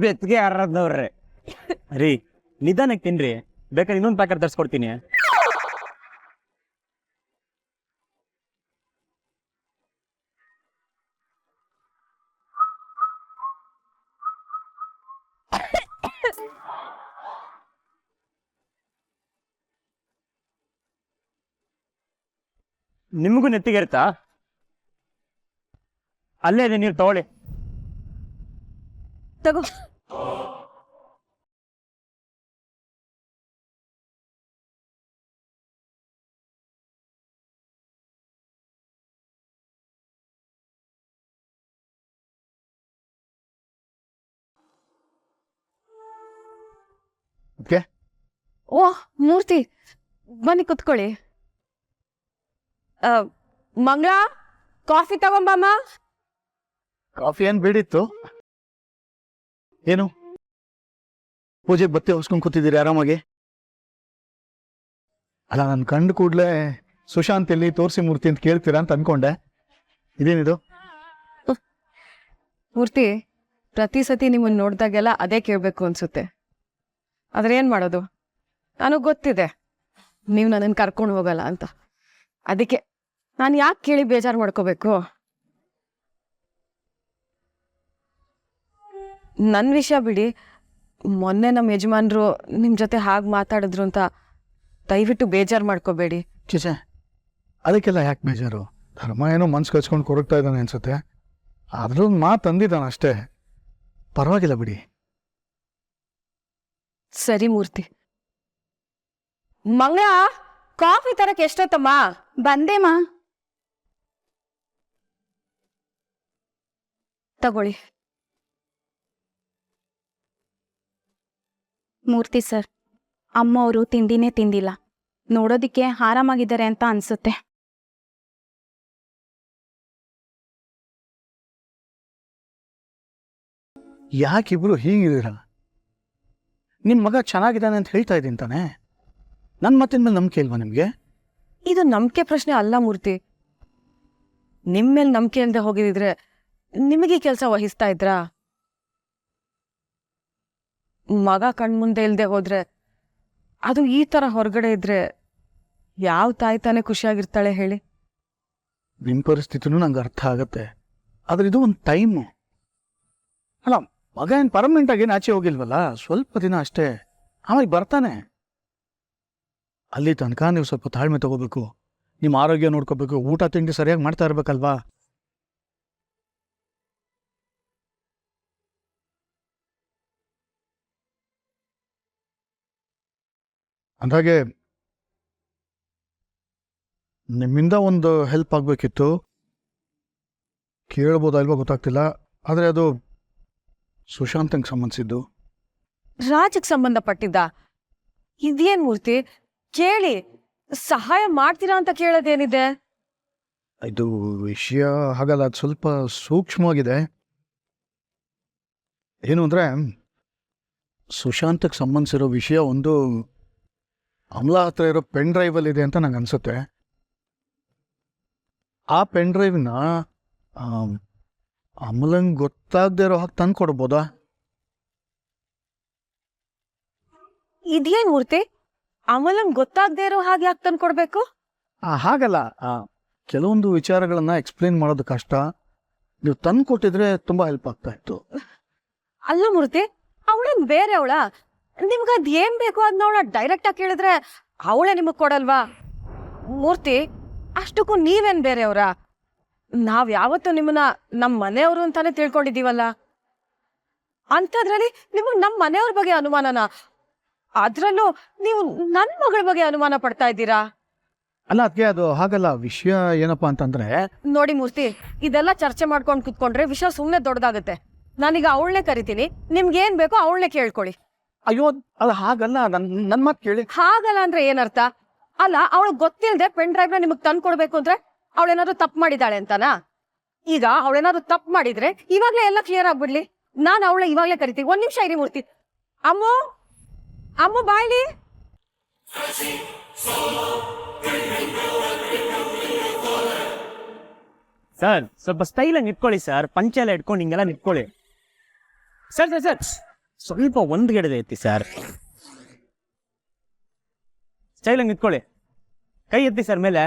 ಬೆತ್ತಿಗೆ ಯಾರದವ್ರೆ ರೀ ನಿಧಾನಕ್ಕೆ ತಿನ್ರಿ, ಬೇಕಾದ್ರೆ ಇನ್ನೊಂದು ಪ್ಯಾಕೆಟ್ ತರಿಸ್ಕೊಡ್ತೀನಿ. ನಿಮಗೂ ನೆತ್ತಿಗೆ ಇರುತ್ತಾ? ಅಲ್ಲೇ ಇದೆ, ನೀರು ತಗೊಳ್ಳಿ. ತಗೋ. ಓ ಮೂರ್ತಿ, ಬನ್ನಿ ಕುತ್ಕೊಳ್ಳಿ. ಮಂಗಳ, ಕಾಫಿ ತಗೊಂಬಮ್ಮ. ಕಾಫಿ ಏನ್ ಬೇಡಿತ್ತು? ಏನು ಪೂಜೆಗೆ ಬತ್ತೆ ಹೊಸ್ಕೊಂಡ್ ಕೂತಿದ್ದೀರಿ ಆರಾಮಾಗಿ? ಅಲ್ಲ, ನಾನು ಕಂಡು ಕೂಡ್ಲೆ ಸುಶಾಂತ್ ಎಲ್ಲಿ ತೋರಿಸಿ ಮೂರ್ತಿ ಅಂತ ಕೇಳ್ತೀರಾ ಅಂತ ಅನ್ಕೊಂಡೆ. ಇದೇನಿದು? ಮೂರ್ತಿ, ಪ್ರತಿ ಸತಿ ನಿಮ್ಮನ್ನು ನೋಡಿದಾಗೆಲ್ಲ ಅದೇ ಕೇಳಬೇಕು ಅನ್ಸುತ್ತೆ. ಆದ್ರೆ ಏನ್ ಮಾಡೋದು, ನನಗೆ ಗೊತ್ತಿದೆ ನೀವು ನನ್ನನ್ನು ಕರ್ಕೊಂಡು ಹೋಗಲ್ಲ ಅಂತ. ಅದಕ್ಕೆ ನಾನು ಯಾಕೆ ಕೇಳಿ ಬೇಜಾರು ಮಾಡ್ಕೋಬೇಕು? ನನ್ನ ವಿಷಯ ಬಿಡಿ. ಮೊನ್ನೆ ನಮ್ಮ ಯಜಮಾನ್ರು ನಿಮ್ಮ ಜೊತೆ ಹಾಗೆ ಮಾತಾಡಿದ್ರು ಅಂತ ದಯವಿಟ್ಟು ಬೇಜಾರು ಮಾಡ್ಕೋಬೇಡಿ. ಚಿಚೆ, ಅದಕ್ಕೆಲ್ಲ ಯಾಕೆ ಬೇಜಾರು? ಧರ್ಮ ಏನೋ ಮನ್ಸು ಕಚ್ಕೊಂಡು ಕೊರಗ್ತಾ ಇದ್ದಾನೆ ಅನ್ಸುತ್ತೆ. ಅದ್ರೊಂದು ಮಾತು ಅಂದಿದ್ದಾನೆ ಅಷ್ಟೇ, ಪರವಾಗಿಲ್ಲ ಬಿಡಿ. ಸರಿ ಮೂರ್ತಿ. ಮಂಗಳ, ಕಾಫಿ ತರಕ್ಕೆ ಎಷ್ಟೊತ್ತಮ್ಮ? ಬಂದೇಮ್ಮ. ತಗೊಳ್ಳಿ. ಮೂರ್ತಿ ಸರ್, ಅಮ್ಮ ಅವರು ತಿಂಡಿನೇ ತಿಂದಿಲ್ಲ. ನೋಡೋದಿಕ್ಕೆ ಆರಾಮಾಗಿದ್ದಾರೆ ಅಂತ ಅನ್ಸುತ್ತೆ. ಯಾಕಿಬ್ರು ಹೀಗಿದ್ದೀರ? ನಿಮ್ಮ ಮಗ ಚೆನ್ನಾಗಿದ್ದಾನೆ ಅಂತ ಹೇಳ್ತಾ ಇದ್ದೀನಿ ತಾನೆ. ನನ್ನ ಮಾತಿನ ಮೇಲೆ ನಂಬಿಕೆ ಇಲ್ವಾ ನಿಮಗೆ? ಇದು ನಂಬಿಕೆ ಪ್ರಶ್ನೆ ಅಲ್ಲ ಮೂರ್ತಿ. ನಿಮ್ಮ ಮೇಲೆ ನಂಬಿಕೆ ಇಲ್ಲದೆ ಹೋಗಿದ್ರೆ ನಿಮಗೆ ಕೆಲಸ ವಹಿಸ್ತಾ ಇದ್ರಾ? ಮಗ ಕಣ್ಮುಂದೆ ಇಲ್ಲದೆ ಹೋದ್ರೆ, ಅದು ಈ ತರ ಹೊರಗಡೆ ಇದ್ರೆ ಯಾವ ತಾಯಿ ತಾನೇ ಖುಷಿಯಾಗಿರ್ತಾಳೆ ಹೇಳಿ? ನಿಮ್ಮ ಪರಿಸ್ಥಿತಿನೂ ನಂಗೆ ಅರ್ಥ ಆಗತ್ತೆ. ಆದ್ರೆ ಇದು ಒಂದು ಟೈಮು. ಅಲ್ಲ, ಮಗ ಏನು ಪರ್ಮನೆಂಟ್ ಆಗಿ ಏನು ಆಚೆ ಹೋಗಿಲ್ವಲ್ಲ, ಸ್ವಲ್ಪ ದಿನ ಅಷ್ಟೇ, ಆಮೇಲೆ ಬರ್ತಾನೆ. ಅಲ್ಲಿ ತನಕ ನೀವು ಸ್ವಲ್ಪ ತಾಳ್ಮೆ ತಗೋಬೇಕು. ನಿಮ್ಮ ಆರೋಗ್ಯ ನೋಡ್ಕೋಬೇಕು, ಊಟ ತಿಂಡಿ ಸರಿಯಾಗಿ ಮಾಡ್ತಾ ಇರ್ಬೇಕಲ್ವಾ? ಅಂದಾಗೆ ನಿಮ್ಮಿಂದ ಒಂದು ಹೆಲ್ಪ್ ಆಗಬೇಕಿತ್ತು. ಕೇಳ್ಬೋದಲ್ವಾ ಗೊತ್ತಾಗ್ತಿಲ್ಲ. ಆದರೆ ಅದು ಸುಶಾಂತಂಗೆ ಸಂಬಂಧಿಸಿದ್ದು. ರಾಜಕ್ಕೆ ಸಂಬಂಧಪಟ್ಟಿದ್ದ? ಇದೇನ್ ಮೂರ್ತಿ, ಕೇಳಿ, ಸಹಾಯ ಮಾಡ್ತೀರಾ ಅಂತ ಕೇಳೋದೇನಿದೆ? ಇದು ವಿಷಯ ಹಾಗಲ್ಲ, ಅದು ಸ್ವಲ್ಪ ಸೂಕ್ಷ್ಮವಾಗಿದೆ. ಏನು ಅಂದರೆ, ಸುಶಾಂತಕ್ಕೆ ಸಂಬಂಧಿಸಿರೋ ವಿಷಯ ಒಂದು ಅಮಲಾ ಹತ್ರ ಇರೋ ಪೆನ್ ಡ್ರೈವಲ್ಲಿ ಇದೆ ಅಂತ ನಂಗೆ ಅನ್ಸುತ್ತೆ. ಆ ಪೆನ್ ಡ್ರೈವ್ನ ಅಮಲಂಗೆ ಗೊತ್ತಾಗದೇ ಇರೋ ಹಾಗೆ ತಂದು ಕೊಡ್ಬೋದಾ? ಇದೇನ್ ಮೂರ್ತಿ, ಅಮಲಂಗ್ ಗೊತ್ತಾಗದೇ ಇರೋ ಹಾಗೆ ಯಾಕೆ ತಂದು ಕೊಡ್ಬೇಕು? ಹಾಗಲ್ಲ, ಕೆಲವೊಂದು ವಿಚಾರಗಳನ್ನ ಎಕ್ಸ್ಪ್ಲೇನ್ ಮಾಡೋದು ಕಷ್ಟ. ನೀವು ತಂದು ಕೊಟ್ಟಿದ್ರೆ ತುಂಬಾ ಹೆಲ್ಪ್ ಆಗ್ತಾ ಇತ್ತು. ಅಲ್ಲ ಮೂರ್ತಿ, ಅವಳೇನ್ ಬೇರೆ ಅವಳ? ನಿಮ್ಗೆ ಅದ್ ಏನ್ ಬೇಕು ಅದನ್ನ ಅವಳ ಡೈರೆಕ್ಟ್ ಆಗಿ ಕೇಳಿದ್ರೆ ಅವಳೇ ನಿಮಗ್ ಕೊಡಲ್ವಾ? ಮೂರ್ತಿ, ಅಷ್ಟಕ್ಕೂ ನೀವೇನ್ ಬೇರೆಯವ್ರ? ನಾವ್ ಯಾವತ್ತೂ ನಿಮ್ಮನ್ನ ನಮ್ ಮನೆಯವರು ಅಂತಾನೆ ತಿಳ್ಕೊಂಡಿದೀವಲ್ಲ. ಅಂಥದ್ರಲ್ಲಿ ನಿಮಗ್ ನಮ್ ಮನೆಯವ್ರ ಬಗ್ಗೆ ಅನುಮಾನನ? ಅದ್ರಲ್ಲೂ ನೀವು ನನ್ ಮಗಳ ಬಗ್ಗೆ ಅನುಮಾನ ಪಡ್ತಾ ಇದ್ದೀರಾ? ಅಲ್ಲ ಅದಕ್ಕೆ ಅದು ಹಾಗಲ್ಲ. ವಿಷಯ ಏನಪ್ಪಾ ಅಂತಂದ್ರೆ, ನೋಡಿ ಮೂರ್ತಿ, ಇದೆಲ್ಲ ಚರ್ಚೆ ಮಾಡ್ಕೊಂಡು ಕುತ್ಕೊಂಡ್ರೆ ವಿಷಯ ಸುಮ್ನೆ ದೊಡ್ಡದಾಗತ್ತೆ. ನಾನೀಗ ಅವಳನ್ನೇ ಕರಿತೀನಿ, ನಿಮ್ಗೇನ್ ಬೇಕೋ ಅವಳನ್ನೇ ಕೇಳ್ಕೊಳ್ಳಿ. ಅಯ್ಯೋ ಅದು ಹಾಗಲ್ಲ, ನನ್ ಮಾತು ಕೇಳಿ. ಹಾಗಲ್ಲ ಅಂದ್ರೆ ಏನರ್ಥ? ಅಲ್ಲ, ಅವಳು ಗೊತ್ತಿಲ್ಲದೆ ಪೆನ್ ಡ್ರೈವ್ ನ ನಿಮಗ್ ತಂದು ಕೊಡ್ಬೇಕು ಅಂದ್ರೆ ಅವಳೇನಾದ್ರು ತಪ್ಪು ಮಾಡಿದಾಳೆ ಅಂತಾನಾ? ಈಗ ಅವಳೇನಾದ್ರು ತಪ್ಪು ಮಾಡಿದ್ರೆ ಇವಾಗ್ಲೇ ಎಲ್ಲ ಕ್ಲಿಯರ್ ಆಗ್ಬಿಡ್ಲಿ. ನಾನು ಅವಳ ಇವಾಗ್ಲೇ ಕರಿತೀನಿ. ಒಂದ್ ನಿಮಿಷ ಇರಿ ಮೂರ್ತಿ. ಅಮ್ಮು, ಅಮ್ಮು ಬಾಯ್ಲಿ. ಸರ್ ಸ್ವಲ್ಪ ಸ್ಟೈಲಾಗಿ ನಿಂತ್ಕೊಳ್ಳಿ ಸರ್, ಪಂಚೆ ಎಲ್ಲ ಇಟ್ಕೊಂಡು ಹಿಂಗೆಲ್ಲ ನಿಂತ್ಕೊಳ್ಳಿ. ಸರ್ ಸರ್ ಸರ್ ಸ್ವಲ್ಪ ಒಂದು ಗೆಡದೆ ಎತ್ತಿ ಸರ್. ಸ್ಟೈಲಾಗಿ ನಿಂತ್ಕೊಳ್ಳಿ, ಕೈ ಎತ್ತಿ ಸರ್ ಮೇಲೆ.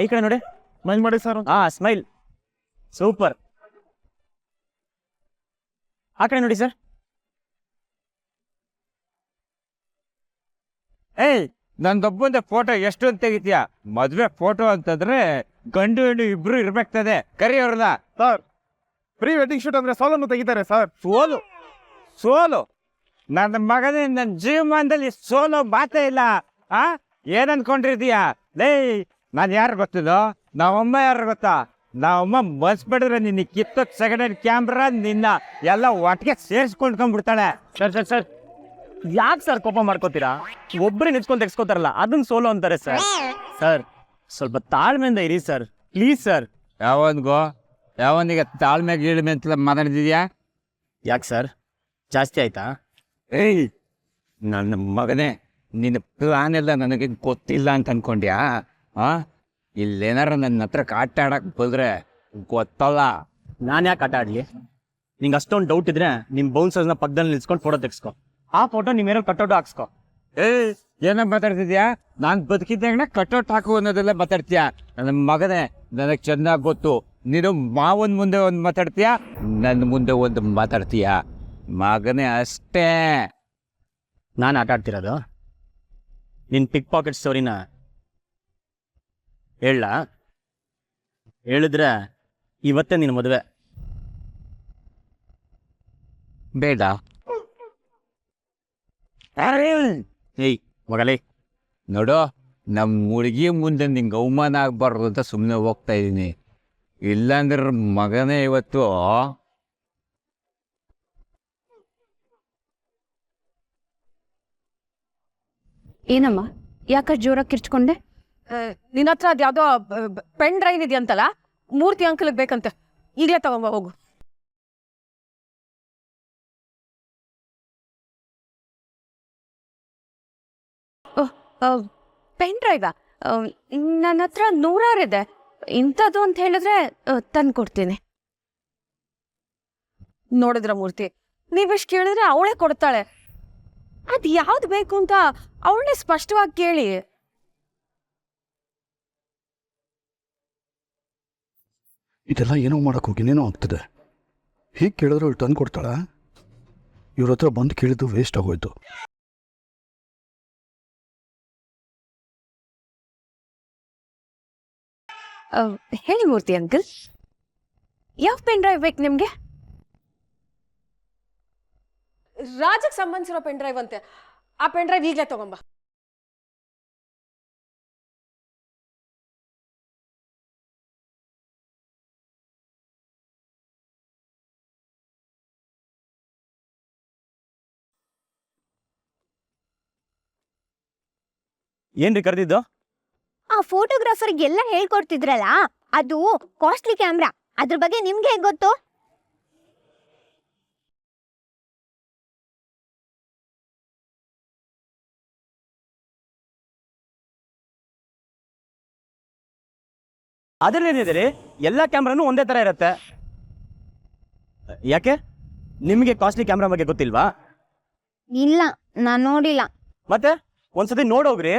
ಈ ಕಡೆ ನೋಡಿ, ಸ್ಮೈಲ್ ಮಾಡಿ ಸರ್. Smile, super. ಆ ಕಡೆ ನೋಡಿ ಸರ್. ಏಯ್, ನಂದೊಬ್ಬಂದ ಫೋಟೋ ಎಷ್ಟು ಅಂತ ತೆಗಿತೀಯ? ಮದ್ವೆ ಫೋಟೋ ಅಂತಂದ್ರೆ ಗಂಡು ಹೆಣ್ಣು ಇಬ್ರು ಇರ್ಬೇಕಾಗ್ತದೆ. ಕರಿ ಅವ್ರನ್ನ. ಸರ್, ಪ್ರೀ ವೆಡ್ಡಿಂಗ್ ಶೂಟ್ ಅಂದ್ರೆ ಸೋಲನ್ನು ತೆಗಿತಾರೆ ಸರ್. ಸೋಲು ನನ್ನ ಮಗನೇ, ನನ್ನ ಜೀವಮಾನದಲ್ಲಿ ಸೋಲೋ ಮಾತೇ ಇಲ್ಲ. ಏನ್ ಅನ್ಕೊಂಡಿರ್ತೀಯ? ಲೇ, ನಾನು ಯಾರು ಗೊತ್ತಿದ್ದೋ? ನಾವಮ್ಮ ಯಾರು ಗೊತ್ತಾ? ನಾವಮ್ಮ ಬಸ್ಬಿಡ್ರೆ ನಿನ್ನ ಕಿತ್ತೋದ್ ಸೆಕೆಂಡ್ ಹ್ಯಾಂಡ್ ಕ್ಯಾಮ್ರಾ ನಿನ್ನ ಎಲ್ಲ ಒಟ್ಟಿಗೆ ಸೇರಿಸ್ಕೊಂಡ್ಕೊಂಡ್ಬಿಡ್ತಾಳೆ. ಸರ್ ಸರ್ ಸರ್ ಯಾಕೆ ಸರ್ ಕೋಪ ಮಾಡ್ಕೋತೀರಾ? ಒಬ್ಬರೇ ನಿಂತ್ಕೊಂಡು ತೆಗ್ಸ್ಕೋತಾರಲ್ಲ ಅದನ್ನ ಸೋಲೋ ಅಂತಾರೆ ಸರ್. ಸರ್ ಸ್ವಲ್ಪ ತಾಳ್ಮೆಯಿಂದ ಇರಿ ಸರ್, ಪ್ಲೀಸ್ ಸರ್. ಯಾವನಿಗೆ ತಾಳ್ಮೆ ಗೀಳ್ಮೆ ಅಂತ ಮಾತಾಡ್ತಿದ್ಯಾ? ಯಾಕೆ ಸರ್, ಜಾಸ್ತಿ ಆಯ್ತಾ? ಏಯ್, ನನ್ನ ಮಗನೇ, ನಿನ್ನ ಪ್ಲಾನ್ ಎಲ್ಲ ನನಗೆ ಗೊತ್ತಿಲ್ಲ ಅಂತ ಅನ್ಕೊಂಡ್ಯಾ? ಇಲ್ಲೇನಾರ ನನ್ನ ಹತ್ರ ಆಟ ಆಡಕ್ ಬಂದ್ರೆ ಗೊತ್ತಲ್ಲ. ನಾನು ಯಾಕೆ ಆಟ ಆಡಲಿ? ನಿಂಗೆ ಅಷ್ಟೊಂದು ಡೌಟ್ ಇದ್ರೆ ನಿಮ್ಮ ಬೌನ್ಸರ್ಸ್ನ ಪಕ್ಕದಲ್ಲಿ ನಿಲ್ಸ್ಕೊಂಡು ಫೋಟೋ ತೆಗ್ಸ್ಕೊ. ಆ ಫೋಟೋ ನಿಮ್ಮ ಕಟ್ಔಟ್ ಹಾಕ್ಸ್ಕೊ. ಏಯ್, ಏನೋ ಮಾತಾಡ್ತಿದ್ಯಾ? ನಾನು ಬದುಕಿದ್ದಾಗ ಕಟೌಟ್ ಹಾಕು ಅನ್ನೋದೆಲ್ಲ ಮಾತಾಡ್ತೀಯಾ? ನನ್ನ ಮಗನೇ, ನನಗೆ ಚೆನ್ನಾಗಿ ಗೊತ್ತು. ನೀನು ಮಾವನ್ ಮುಂದೆ ಒಂದು ಮಾತಾಡ್ತೀಯಾ, ನನ್ನ ಮುಂದೆ ಒಂದು ಮಾತಾಡ್ತೀಯಾ? ಮಗನೇ ಅಷ್ಟೇ. ನಾನು ಆಟ ಆಡ್ತಿರೋದು ನಿನ್ನ ಪಿಕ್ ಪಾಕೆಟ್ ಸ್ಟೋರಿನ ಹೇಳ ಹೇಳಿದ್ರೆ ಇವತ್ತೇ ನಿನ್ನ ಮದುವೆ. ಬೇಡ. ಏಯ್ ಮಗಳೇ, ನೋಡು, ನಮ್ಮ ಹುಡುಗಿ ಮುಂದೆ ನಿಂಗೆ ಅವಮಾನ ಆಗ್ಬಾರ್ದು ಅಂತ ಸುಮ್ಮನೆ ಹೋಗ್ತಾ ಇದ್ದೀನಿ. ಇಲ್ಲಾಂದ್ರೆ ಮಗನೇ ಇವತ್ತು ಏನಮ್ಮ, ಯಾಕ ಜೋರಾಗಿ ಕಿರ್ಚ್ಕೊಂಡೆ? ನಿನ್ನ ಹತ್ರ ಅದ್ಯಾವುದೋ ಪೆನ್ ಡ್ರೈವ್ ಇದೆಯಂತಲ್ಲ, ಮೂರ್ತಿ ಅಂಕಲ್ಗೆ ಬೇಕಂತೆ. ಈಗಲೇ ತಗೊಂಬ ಹೋಗು. ಪೆನ್ ಡ್ರೈವಾ? ನನ್ನ ಹತ್ರ 100 ಇದೆ. ಇಂಥದ್ದು ಅಂತ ಹೇಳಿದ್ರೆ ತಂದು ಕೊಡ್ತೀನಿ. ನೋಡಿದ್ರ ಮೂರ್ತಿ, ನೀವೆಷ್ಟು ಕೇಳಿದ್ರೆ ಅವಳೇ ಕೊಡ್ತಾಳೆ. ಅದು ಯಾವ್ದು ಬೇಕು ಅಂತ ಅವಳನ್ನೇ ಸ್ಪಷ್ಟವಾಗಿ ಕೇಳಿ. ಇದೆಲ್ಲ ಏನೋ ಮಾಡಕ್ ಹೋಗಿನೇನೋ ಆಗ್ತದೆ. ಹೀಗೆ ಕೇಳಿದ್ರೆ ಅವಳು ತಂದು ಕೊಡ್ತಾಳ? ಇವ್ರ ಹತ್ರ ಬಂದು ಕೇಳಿದ್ದು ವೇಸ್ಟ್ ಆಗೋಯ್ತು. ಹೇಳಿ ಮೂರ್ತಿ ಅಂಕಲ್, ಯಾವ ಪೆನ್ ಡ್ರೈವ್ ಬೇಕು ನಿಮ್ಗೆ? ರಾಜಕ್ಕೆ ಸಂಬಂಧಿಸಿರೋ ಪೆನ್ ಡ್ರೈವ್ ಅಂತೆ. ಆ ಪೆನ್ ಡ್ರೈವ್ ಈಗಲೇ ತಗೊಂಬ. ಏನ್ರಿ ಕರೆದಿದ್ದು? ಆ ಫೋಟೋಗ್ರಾಫರ್ಗೆ ಎಲ್ಲ ಹೇಳ್ಕೊಡ್ತಿದ್ರಲ್ಲ, ಅದು ಕಾಸ್ಟ್ಲಿ ಕ್ಯಾಮ್ರಾ. ಅದ್ರ ಬಗ್ಗೆ ನಿಮ್ಗೆ ಹೇಗೆ ಗೊತ್ತು? ಅದರಲ್ಲೇನಿದೆ ರೀ, ಎಲ್ಲ ಕ್ಯಾಮ್ರಾನು ಒಂದೇ ಥರ ಇರುತ್ತೆ. ಯಾಕೆ, ನಿಮಗೆ ಕಾಸ್ಟ್ಲಿ ಕ್ಯಾಮ್ರಾ ಬಗ್ಗೆ ಗೊತ್ತಿಲ್ವಾ? ಇಲ್ಲ, ನಾನ್ ನೋಡಿಲ್ಲ. ಮತ್ತೆ ಒಂದ್ಸತಿ ನೋಡೋಗ್ರಿ.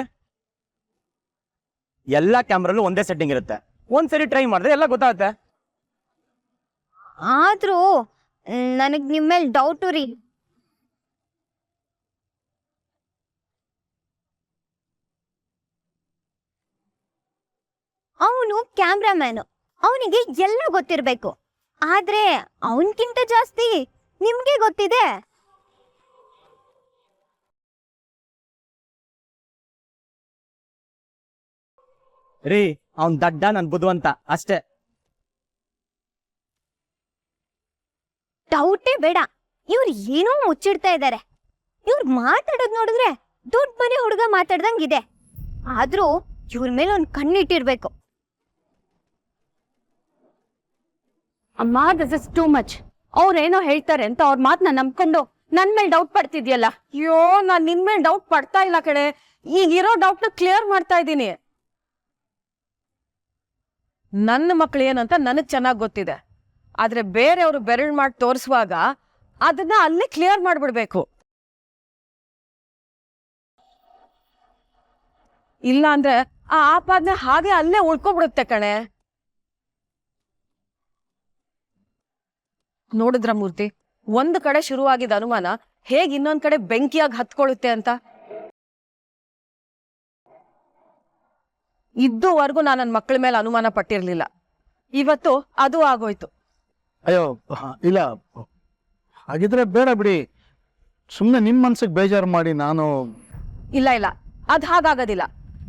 ಎಲ್ಲ ಕ್ಯಾಮ್ರಲ್ಲೂ ಒಂದೇ ಸೆಟ್ಟಿಂಗ್ ಇರುತ್ತೆ. ಒಂದ್ಸರಿ ಟ್ರೈ ಮಾಡಿದ್ರೆ ಎಲ್ಲ ಗೊತ್ತಾಗುತ್ತೆ. ಆದ್ರೂ ನನಗ್ ನಿಮ್ ಮೇಲೆ ಡೌಟು ರೀ. ಅವನು ಕ್ಯಾಮ್ರಾಮ್ಯಾನು, ಅವನಿಗೆ ಎಲ್ಲ ಗೊತ್ತಿರ್ಬೇಕು. ಆದ್ರೆ ಅವನ್ಕಿಂತ ಜಾಸ್ತಿ ನಿಮ್ಗೆ ಗೊತ್ತಿದೆ. ರೀ, ಅವ್ನ್ ದಡ್ಡ, ನನ್ ಬುದ್ಧಿವಂತ ಅಷ್ಟೇ. ಡೌಟೇ ಬೇಡ. ಇವ್ರು ಏನೋ ಮುಚ್ಚಿಡ್ತಾ ಇದ್ದಾರೆ. ಇವ್ರು ಮಾತಾಡೋದ್ ನೋಡಿದ್ರೆ ದೊಡ್ಡ ಮನೆ ಹುಡುಗ ಮಾತಾಡ್ದಂಗಿದೆ. ಆದ್ರೂ ಇವ್ರ ಮೇಲೆ ಒಂದ್ ಕಣ್ಣಿಟ್ಟಿರ್ಬೇಕು. ಅಮ್ಮ, ದಿಸ್ ಇಸ್ ಟೂ ಮಚ್. ಅವ್ರೇನೋ ಹೇಳ್ತಾರೆ ಅಂತ ಅವ್ರ ಮಾತನ್ನ ನಂಬ್ಕೊಂಡು ನನ್ ಮೇಲೆ ಡೌಟ್ ಪಡ್ತಿದ್ಯಲ್ಲ. ಅಯ್ಯೋ, ನಾನ್ ನಿನ್ ಮೇಲೆ ಡೌಟ್ ಪಡ್ತಾ ಇಲ್ಲ ಕಡೆ. ಈಗಿರೋ ಡೌಟ್ನ ಕ್ಲಿಯರ್ ಮಾಡ್ತಾ ಇದ್ದೀನಿ. ನನ್ನ ಮಕ್ಳು ಏನಂತ ನನಗ್ ಚೆನ್ನಾಗಿ ಗೊತ್ತಿದೆ. ಆದ್ರೆ ಬೇರೆಯವರು ಬೆರಳು ಮಾಡಿ ತೋರಿಸುವಾಗ ಅದನ್ನ ಅಲ್ಲೇ ಕ್ಲಿಯರ್ ಮಾಡ್ಬಿಡ್ಬೇಕು. ಇಲ್ಲ ಅಂದ್ರೆ ಆ ಆಪಾದನೆ ಹಾಗೆ ಅಲ್ಲೇ ಉಳ್ಕೊಬಿಡುತ್ತೆ ಕಣೆ. ನೋಡಿದ್ರ ಮೂರ್ತಿ, ಒಂದ್ ಕಡೆ ಶುರುವಾಗಿದ್ದ ಅನುಮಾನ ಹೇಗ್ ಇನ್ನೊಂದ್ ಕಡೆ ಬೆಂಕಿಯಾಗಿ ಹತ್ಕೊಳ್ಳುತ್ತೆ ಅಂತ. ಇದುವರೆಗೂ ನಾನು ನನ್ನ ಮಕ್ಕಳ ಮೇಲೆ ಅನುಮಾನ ಪಟ್ಟಿರ್ಲಿಲ್ಲ. ಇವತ್ತು ಅದು ಆಗೋಯ್ತು. ಅಯ್ಯೋ ಇಲ್ಲ, ಹಾಗಿದ್ರೆ ಬೇಡ ಬಿಡಿ. ಸುಮ್ಮನೆ ನಿಮ್ಮ ಮನ್ಸಿಗೆ ಬೇಜಾರು ಮಾಡಿ ನಾನು. ಇಲ್ಲ ಇಲ್ಲ, ಅದ್ ಹಾಗಾಗೋದಿಲ್ಲ.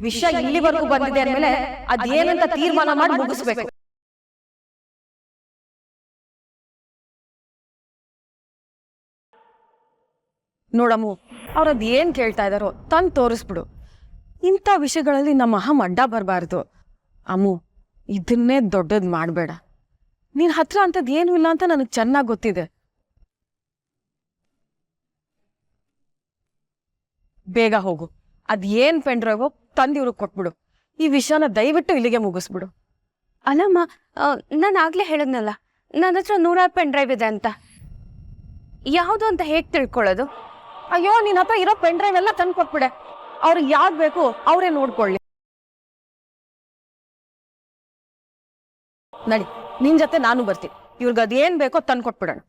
ವಿಷಯ ಇಲ್ಲಿವರೆಗೂ ಬಂದಿದೆ ಅಂದ್ಮೇಲೆ ಅದೇನಂತ ತೀರ್ಮಾನ ಮಾಡಿ ಮುಗಿಸ್ಬೇಕು. ನೋಡಮ್ಮು, ಅವ್ರದ್ ಏನ್ ಕೇಳ್ತಾ ಇದಾರೋ ತಂದು ತೋರಿಸ್ಬಿಡು. ಇಂಥ ವಿಷಯಗಳಲ್ಲಿ ನಮ್ಮ ಅಹಂ ಅಡ್ಡ ಬರಬಾರ್ದು. ಅಮ್ಮು, ಇದನ್ನೇ ದೊಡ್ಡದ್ ಮಾಡಬೇಡ. ನಿನ್ ಹತ್ರ ಅಂತದ್ ಏನೂ ಇಲ್ಲ ಅಂತ ನನಗೆ ಚೆನ್ನಾಗಿ ಗೊತ್ತಿದೆ. ಬೇಗ ಹೋಗು, ಅದ್ ಏನ್ ಪೆನ್ ಡ್ರೈವೋ ತಂದು ಇವ್ರಿಗೆ ಕೊಟ್ಬಿಡು. ಈ ವಿಷಯನ ದಯವಿಟ್ಟು ಇಲ್ಲಿಗೆ ಮುಗಿಸ್ಬಿಡು. ಅಲ್ಲಮ್ಮ, ನಾನು ಆಗ್ಲೇ ಹೇಳದ್ನಲ್ಲ, ನನ್ನ ಹತ್ರ 100 ಪೆನ್ ಡ್ರೈವ್ ಇದೆ ಅಂತ. ಯಾವುದು ಅಂತ ಹೇಗೆ ತಿಳ್ಕೊಳ್ಳೋದು? ಅಯ್ಯೋ, ನಿನ್ ಹತ್ರ ಇರೋ ಪೆನ್ ಡ್ರೈವ್ ಎಲ್ಲ ತಂದು ಕೊಟ್ಬಿಡೆ. ಅವ್ರಿಗೆ ಯಾವ್ದು ಬೇಕು ಅವರೇ ನೋಡ್ಕೊಳ್ಳಿ. ನಡಿ, ನಿನ್ ಜೊತೆ ನಾನು ಬರ್ತೀನಿ. ಇವ್ರಿಗೆ ಅದೇನ್ ಬೇಕೋ ತಂದು ಕೊಟ್ಬಿಡೋಣ.